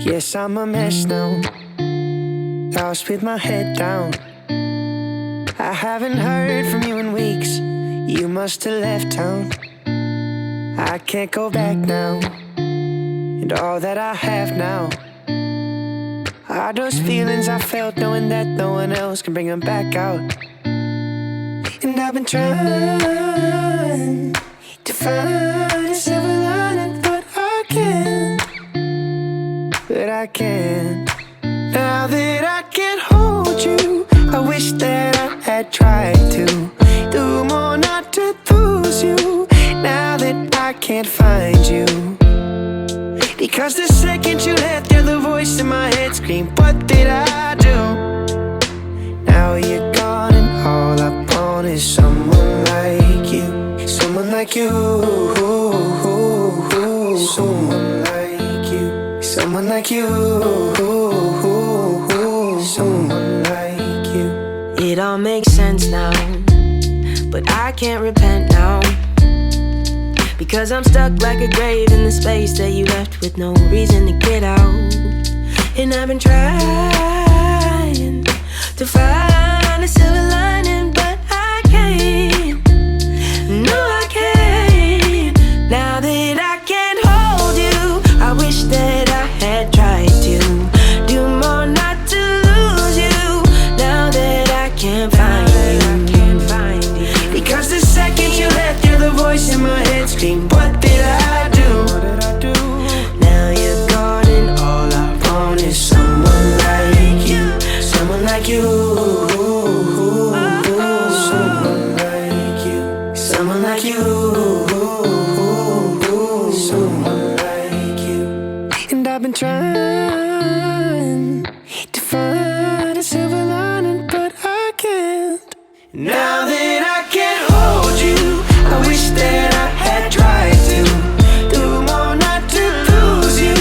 Yes, I'm a mess now, lost with my head down. I haven't heard from you in weeks, you must have left town. I can't go back now, and all that I have now are those feelings I felt knowing that no one else can bring them back out. And I've been trying to find a silver lining, but I can't. I can't. Now that I can't hold you, I wish that I had tried to do more not to lose you. Now that I can't find you, because the second you left, you're the voice in my head scream, what did I do? Now you're gone and all I want is someone like you. Someone like you. Someone like you. Someone like you. Someone like you. It all makes sense now, but I can't repent now, because I'm stuck like a grave in the space that you left with no reason to get out. And I've been trying to find a silver lining, but I can't. No, I can't. Now that I can't hold you, I wish that I had tried to do more not to lose you. Now that I can't find you, because the second you left, you're the voice in my head scream, what did I do? Now you're gone and all I want is someone like you. Someone like you. Someone like you. Someone like you. Someone like you. And I've been trying to find a silver lining, but I can't. Now that I can't hold you, I wish that I had tried to do more not to lose you.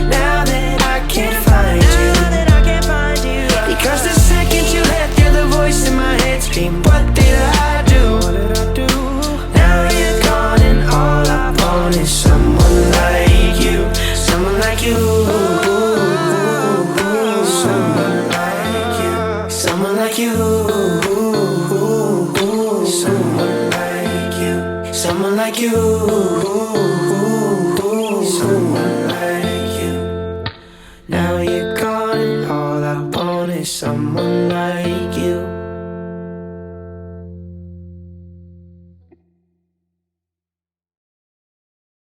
Now that I can't find you, because the second you left, you're the voice in my head scream, what did I do? Now you're gone and all I want is someone like you. Someone like you. Someone like you. Someone like you. Someone like you. Someone like you. Someone